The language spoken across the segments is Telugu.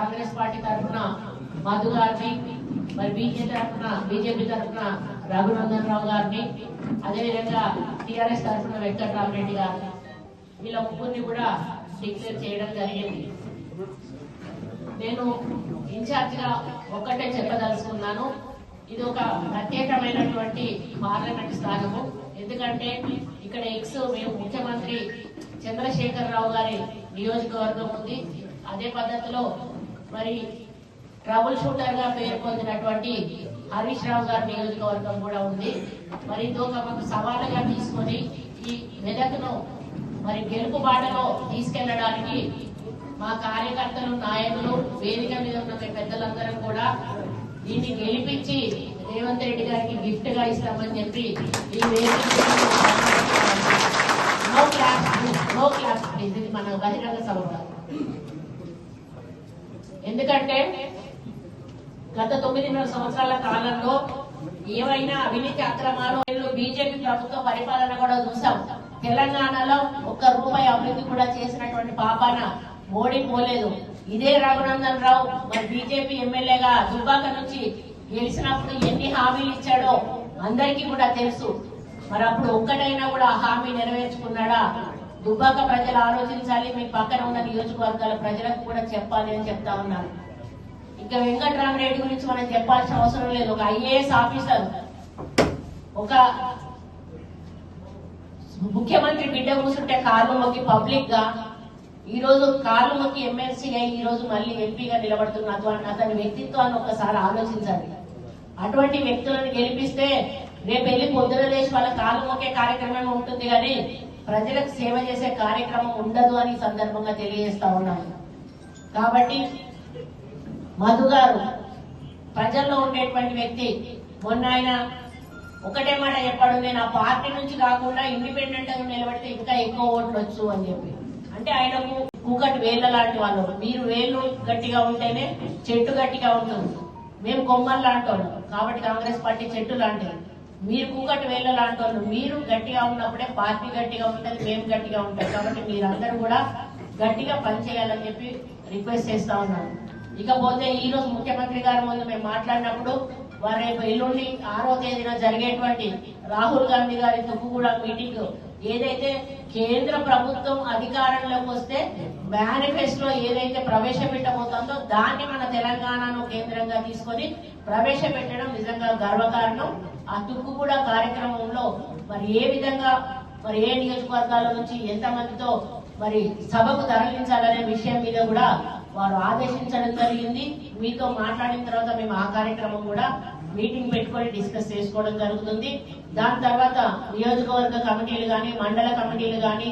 కాంగ్రెస్ పార్టీ తరఫున మధు గారిని, మరి బీజేపీ తరఫున రఘునందన్ రావు గారిని, అదేవిధంగా టిఆర్ఎస్ తరఫున వెంకటరామరెడ్డి గారిని, వీళ్ళ ముగ్గురిని కూడా డిక్లేర్ చేయడం జరిగింది. నేను ఇన్ఛార్జ్ గా ఒక్కటే చెప్పదలుచుకున్నాను, ఇది ఒక ప్రత్యేకమైనటువంటి పార్లమెంట్ స్థానము. ఎందుకంటే ఇక్కడ మేము ముఖ్యమంత్రి చంద్రశేఖరరావు గారి నియోజకవర్గం ఉంది. అదే పద్ధతిలో మరి ట్రబుల్ షూటర్ గా పేరు పొందినటువంటి హరీష్ రావు గారి నియోజకవర్గం కూడా ఉంది. మరి ఇది ఒక మాకు సవాలుగా తీసుకొని ఈ మెదక్ను మరి గెలుపు బాటలో తీసుకెళ్లడానికి మా కార్యకర్తలు, నాయకులు, వేదిక మీద ఉన్న పెద్దలందరం కూడా దీన్ని గెలిపించి రేవంత్ రెడ్డి గారికి గిఫ్ట్ గా ఇస్తామని చెప్పి ఈ వేదిక నో క్లాస్ ప్లీజ్, ఇది మన బహిరంగ సభ. ఎందుకంటే గత 9.5 సంవత్సరాల కాలంలో ఏవైనా అవినీతి అక్రమాలు బీజేపీ ప్రభుత్వ పరిపాలన కూడా చూసాం. తెలంగాణలో ₹1 అభివృద్ధి కూడా చేసినటువంటి పాపాన మోడీ పోలేదు. ఇదే రఘునందన్ రావు మరి బీజేపీ ఎమ్మెల్యేగా దుబ్బాక నుంచి గెలిచినప్పుడు ఎన్ని హామీలు ఇచ్చాడో అందరికీ కూడా తెలుసు. మరి అప్పుడు ఒక్కటైనా కూడా హామీ నెరవేర్చుకున్నాడా? దుబ్బాక ప్రజలు ఆలోచించాలి, మీ పక్కన ఉన్న నియోజకవర్గాల ప్రజలకు కూడా చెప్పాలి అని చెప్తా ఉన్నాను. ఇంకా వెంకటరామరెడ్డి గురించి మనం చెప్పాల్సిన అవసరం లేదు. ఒక ఐఏఎస్ ఆఫీసర్, ఒక ముఖ్యమంత్రి బిడ్డ కూర్చుంటే కాళ్ళు మొక్కి పబ్లిక్ గా, ఈ రోజు కాళ్ళు మొక్కి ఎమ్మెల్సీగా, ఈ రోజు మళ్ళీ ఎంపీగా నిలబడుతున్న అతని వ్యక్తిత్వాన్ని ఒకసారి ఆలోచించాలి. అటువంటి వ్యక్తులను గెలిపిస్తే రేపు వెళ్ళి పొద్దున లేచి వాళ్ళ కాళ్ళు మొక్కే కార్యక్రమం ఉంటుంది, కానీ ప్రజలకు సేవ చేసే కార్యక్రమం ఉండదు అని సందర్భంగా తెలియజేస్తా ఉన్నాను. కాబట్టి మధు గారు ప్రజల్లో ఉండేటువంటి వ్యక్తి. మొన్న ఆయన ఒకటే మాట చెప్పాడు, నేను ఆ పార్టీ నుంచి కాకుండా ఇండిపెండెంట్ గా నిలబడితే ఇంకా ఎక్కువ ఓట్లు వచ్చు అని చెప్పి. అంటే ఆయనకు కూకటి వేళ్ళ లాంటి వాళ్ళు. మీరు వేళ్ళు గట్టిగా ఉంటేనే చెట్టు గట్టిగా ఉంటుంది. మేము కొమ్మలు లాంటి వాళ్ళు, కాబట్టి కాంగ్రెస్ పార్టీ చెట్టు లాంటిది. మీరు కూకటి వేళ్ళ లాంటి వాళ్ళు. మీరు గట్టిగా ఉన్నప్పుడే పార్టీ గట్టిగా ఉంటుంది, మేము గట్టిగా ఉంటాం. కాబట్టి మీరందరూ కూడా గట్టిగా పనిచేయాలని చెప్పి రిక్వెస్ట్ చేస్తా ఉన్నాను. ఇకపోతే ఈ రోజు ముఖ్యమంత్రి గారి ముందు మేము మాట్లాడినప్పుడు వారు రేపు ఎల్లుండి 6వ తేదీన జరిగేటువంటి రాహుల్ గాంధీ గారి తుక్కుగూడ మీటింగ్ ఏదైతే కేంద్ర ప్రభుత్వం అధికారంలోకి వస్తే మేనిఫెస్టో ఏదైతే ప్రవేశపెట్టబోతుందో దాన్ని మన తెలంగాణను కేంద్రంగా తీసుకొని ప్రవేశపెట్టడం నిజంగా గర్వకారణం. ఆ తుక్కుగూడ కార్యక్రమంలో మరి ఏ విధంగా, మరి ఏ నియోజకవర్గాల నుంచి ఎంతమందితో మరి సభకు తరలించాలనే విషయం మీద కూడా వారు ఆదేశించడం జరిగింది. మీతో మాట్లాడిన తర్వాత మేము ఆ కార్యక్రమం కూడా మీటింగ్ పెట్టుకొని డిస్కస్ చేసుకోవడం జరుగుతుంది. దాని తర్వాత నియోజకవర్గ కమిటీలు కానీ, మండల కమిటీలు కానీ,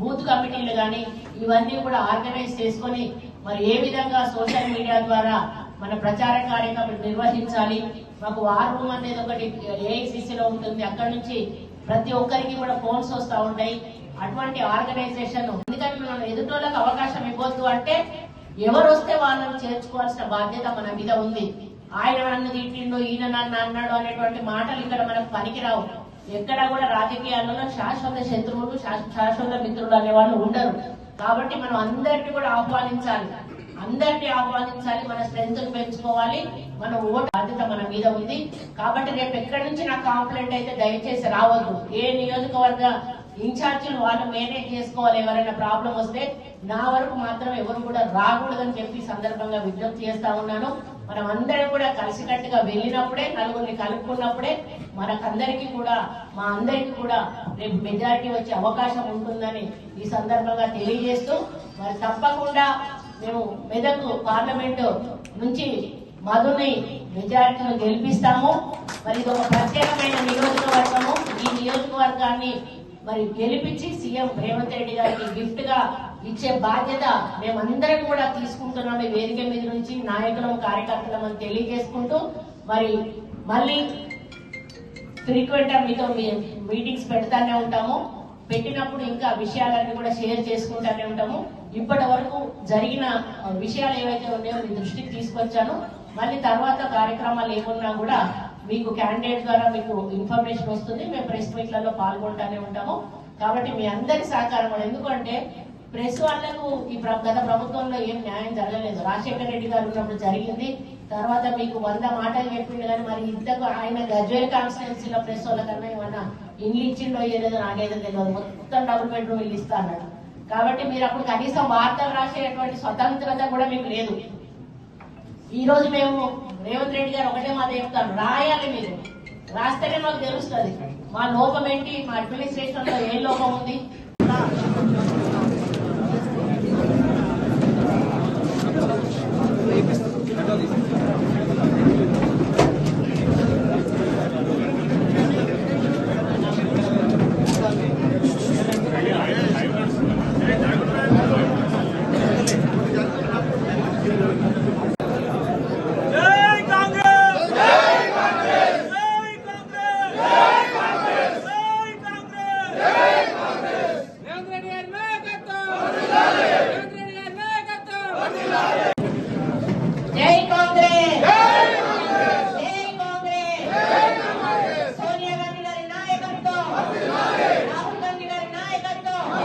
బూత్ కమిటీలు కానీ ఇవన్నీ కూడా ఆర్గనైజ్ చేసుకొని మరి ఏ విధంగా సోషల్ మీడియా ద్వారా మన ప్రచార కార్యక్రమం నిర్వహించాలి. మాకు వార్ రూమ్ అనేది ఒకటి ఏఐసిసిలో ఉంటుంది, అక్కడ నుంచి ప్రతి ఒక్కరికి కూడా ఫోన్స్ వస్తూ ఉంటాయి. అటువంటి ఆర్గనైజేషన్, ఎందుకంటే మనం ఎదుటోళ్ళకి అవకాశం ఇవ్వద్దు అంటే ఎవరు వస్తే వాళ్ళని చేర్చుకోవాల్సిన బాధ్యత మన మీద ఉంది. ఆయన నన్ను తిట్టిండు, ఈయన నన్ను అన్నాడు అనేటువంటి మాటలు ఇక్కడ మనకు పనికిరావు. ఎక్కడ కూడా రాజకీయాలలో శాశ్వత శత్రువులు, శాశ్వత మిత్రులు అనే వాళ్ళు ఉండరు. కాబట్టి మనం అందరినీ కూడా ఆహ్వానించాలి, మన స్ట్రెంత్ పెంచుకోవాలి, మన ఓటు బాధ్యత మన మీద ఉంది. కాబట్టి రేపు ఎక్కడి నుంచి నాకు కాంప్లైంట్ అయితే దయచేసి రావద్దు. ఏ నియోజకవర్గ ఇన్ఛార్జీలు వాళ్ళు మేనేజ్ చేసుకోవాలి. ఎవరైనా ప్రాబ్లం వస్తే నా వరకు మాత్రం ఎవరు కూడా రాకూడదని చెప్పి సందర్భంగా విజ్ఞప్తి చేస్తా ఉన్నాను. మనం అందరం కూడా కలిసికట్టుగా వెళ్ళినప్పుడే, నలుగురిని కలుపుకున్నప్పుడే మనకందరికీ కూడా, మా అందరికీ కూడా రేపు మెజారిటీ వచ్చే అవకాశం ఉంటుందని ఈ సందర్భంగా తెలియజేస్తూ, మరి తప్పకుండా మేము మెదక్ పార్లమెంటు నుంచి మధుని మెజారిటీను గెలిపిస్తాము. మరి ఇది ఒక ప్రత్యేకమైన నియోజకవర్గము. ఈ నియోజకవర్గాన్ని మరి గెలిపించి సీఎం రేవంత్ రెడ్డి గారికి గిఫ్ట్ గా ఇచ్చే బాధ్యత మేమందరం కూడా తీసుకుంటున్నాం. ఈ వేదిక మీద నుంచి నాయకులం, కార్యకర్తలం అని తెలియజేసుకుంటూ, మరి మళ్ళీ ఫ్రీక్వెంట్ గా మీతో మీటింగ్స్ పెడతానే ఉంటాము. పెట్టినప్పుడు ఇంకా విషయాలన్నీ కూడా షేర్ చేసుకుంటానే ఉంటాము. ఇప్పటి వరకు జరిగిన విషయాలు ఏవైతే ఉన్నాయో మీ దృష్టికి తీసుకొచ్చాను. మళ్ళీ తర్వాత కార్యక్రమాలు ఏమున్నా కూడా మీకు క్యాండిడేట్ ద్వారా మీకు ఇన్ఫర్మేషన్ వస్తుంది. మేము ప్రెస్ మీట్లలో పాల్గొంటానే ఉంటాము. కాబట్టి మీ అందరి సహకారం, ఎందుకంటే ప్రెస్ వాళ్ళకు ఈ గత ప్రభుత్వంలో ఏం న్యాయం జరగలేదు. రాజశేఖర రెడ్డి గారు ఉన్నప్పుడు జరిగింది. తర్వాత మీకు 100 మాటలు చెప్పిండు కానీ మరి ఇంతకు ఆయన గజ్వేల్ కాన్స్టిట్యున్సీలో ప్రెస్ వాళ్ళకన్నా ఏమన్నా ఇల్లు ఇచ్చిండో ఏదో నాకైతే తెలియదు. మొత్తం డబుల్ బెడ్రూమ్ ఇల్లు ఇస్తా అన్నాడు. కాబట్టి మీరు అప్పుడు కనీసం వార్తలు రాసేటువంటి స్వతంత్రత కూడా మీకు లేదు. ఈ రోజు మేము రేవంత్ రెడ్డి గారు ఒకటే మాట చెప్తాను, రాయాలి. మీరు రాస్తేనే మాకు తెలుస్తుంది మా లోపం ఏంటి, మా అడ్మినిస్ట్రేషన్ లో ఏ లోపం ఉంది.